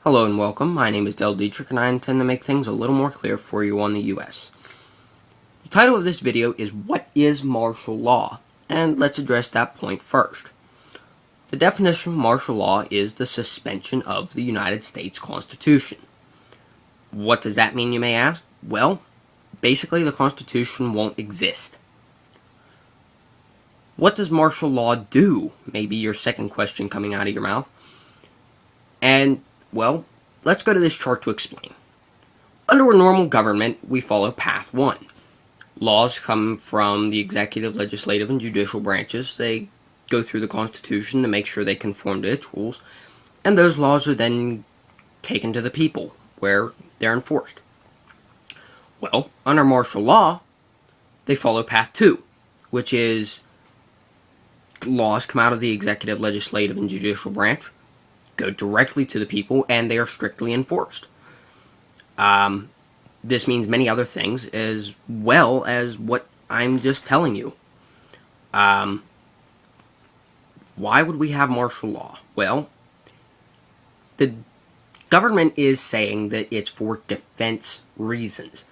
Hello and welcome. My name is Del Dietrich and I intend to make things a little more clear for you on the U.S. The title of this video is What is Martial Law? And let's address that point first. The definition of martial law is the suspension of the United States Constitution. What does that mean, you may ask? Well, basically the Constitution won't exist. What does martial law do? Maybe your second question coming out of your mouth. And well, let's go to this chart to explain. Under a normal government, we follow path 1. Laws come from the executive, legislative, and judicial branches. They go through the Constitution to make sure they conform to its rules, and those laws are then taken to the people, where they're enforced. Well, under martial law, they follow path 2, which is laws come out of the executive, legislative, and judicial branch, go directly to the people, and they are strictly enforced. This means many other things, as well as what I'm just telling you. Why would we have martial law? Well, the government is saying that it's for defense reasons,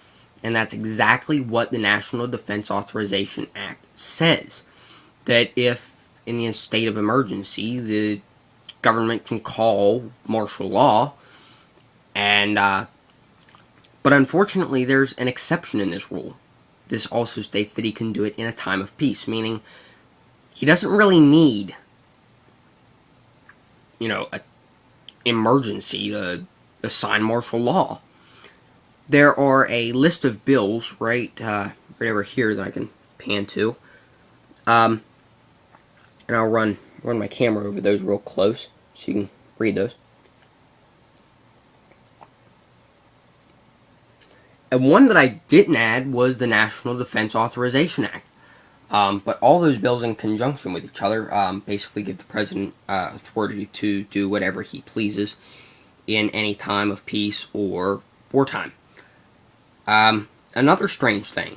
and that's exactly what the National Defense Authorization Act says. That if, in the state of emergency, the government can call martial law, and but unfortunately there's an exception in this rule. This also states that he can do it in a time of peace, meaning he doesn't really need, an emergency to assign martial law. There are a list of bills right over here that I can pan to, and I'll run my camera over those real close so you can read those. And one that I didn't add was the National Defense Authorization Act. But all those bills in conjunction with each other basically give the president authority to do whatever he pleases in any time of peace or wartime. Another strange thing.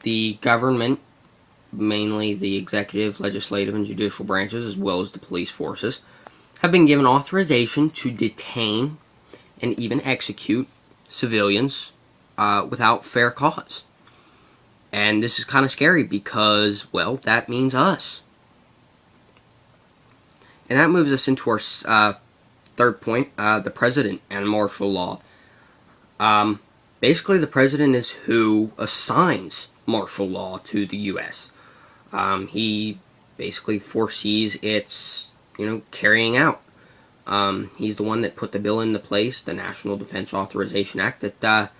The government, mainly the executive, legislative, and judicial branches, as well as the police forces, have been given authorization to detain and even execute civilians without fair cause. And this is kind of scary because, well, that means us. And that moves us into our third point, the president and martial law. Basically, the president is who assigns martial law to the U.S. He basically foresees its, carrying out. He's the one that put the bill into place, the National Defense Authorization Act, that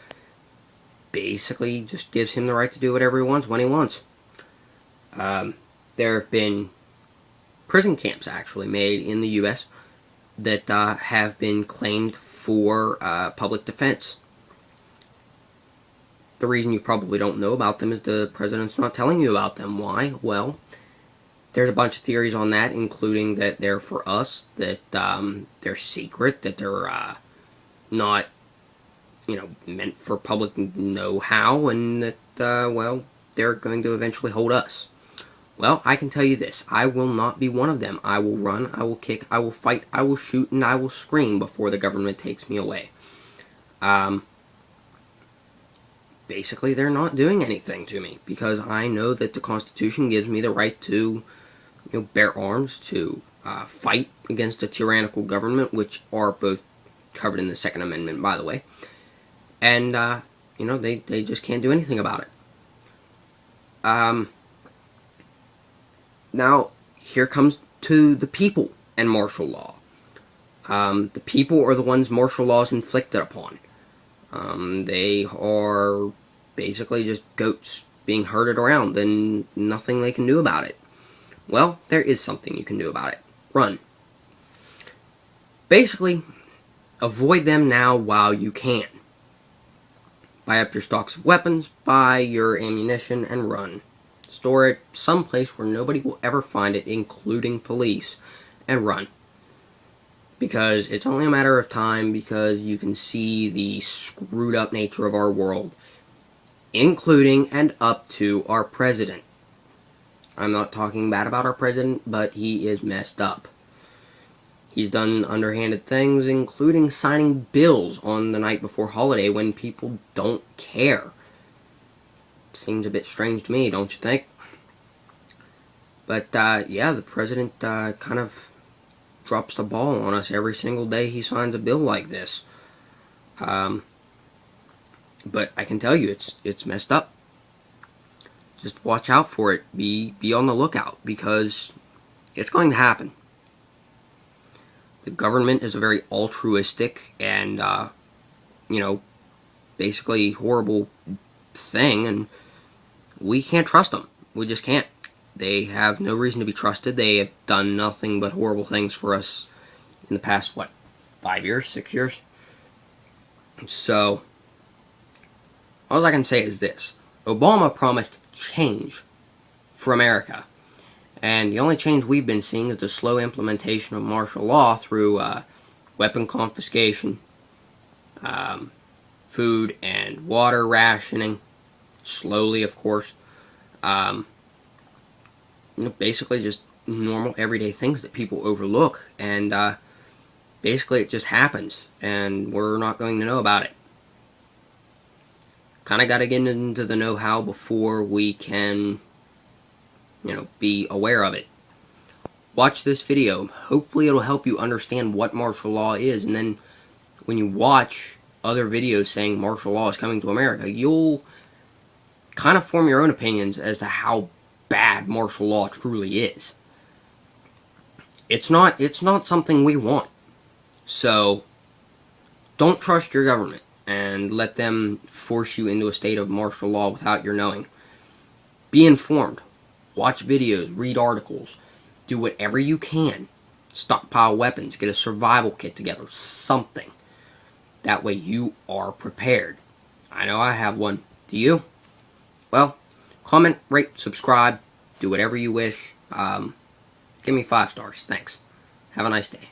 basically just gives him the right to do whatever he wants when he wants. There have been prison camps actually made in the U.S. that have been claimed for public defense. The reason you probably don't know about them is the president's not telling you about them. Why? Well, there's a bunch of theories on that, including that they're for us, that they're secret, that they're not, meant for public know-how, and that, well, they're going to eventually hold us. Well, I can tell you this. I will not be one of them. I will run, I will kick, I will fight, I will shoot, and I will scream before the government takes me away. Basically, they're not doing anything to me, because I know that the Constitution gives me the right to, bear arms, to fight against a tyrannical government, which are both covered in the Second Amendment, by the way. And, they just can't do anything about it. Now, here comes to the people and martial law. The people are the ones martial law is inflicted upon. They are basically just goats being herded around and nothing they can do about it. Well, there is something you can do about it. Run. Basically, avoid them now while you can. Buy up your stocks of weapons, buy your ammunition, and run. Store it someplace where nobody will ever find it, including police, and run. Because it's only a matter of time, because you can see the screwed up nature of our world, including and up to our president. I'm not talking bad about our president, but he is messed up. He's done underhanded things, including signing bills on the night before holiday when people don't care. Seems a bit strange to me, don't you think? But, yeah, the president kind of drops the ball on us every single day he signs a bill like this. But I can tell you, it's messed up. Just watch out for it. Be on the lookout, because it's going to happen. The government is a very altruistic and, basically horrible thing, and we can't trust them. We just can't. They have no reason to be trusted. They have done nothing but horrible things for us in the past, 5 years, 6 years? So, all I can say is this. Obama promised change for America. And the only change we've been seeing is the slow implementation of martial law through weapon confiscation, food and water rationing, slowly, of course. Basically just normal, everyday things that people overlook. And basically it just happens, and we're not going to know about it. Kind of got to get into the know-how before we can be aware of it. Watch this video. Hopefully it'll help you understand what martial law is, and then when you watch other videos saying martial law is coming to America, you'll kind of form your own opinions as to how bad martial law truly is. It's not something we want. So don't trust your government and let them force you into a state of martial law without your knowing. Be informed. Watch videos, read articles, do whatever you can. Stockpile weapons, get a survival kit together, something. That way you are prepared. I know I have one. Do you? Well, comment, rate, subscribe, do whatever you wish. Give me 5 stars. Thanks. Have a nice day.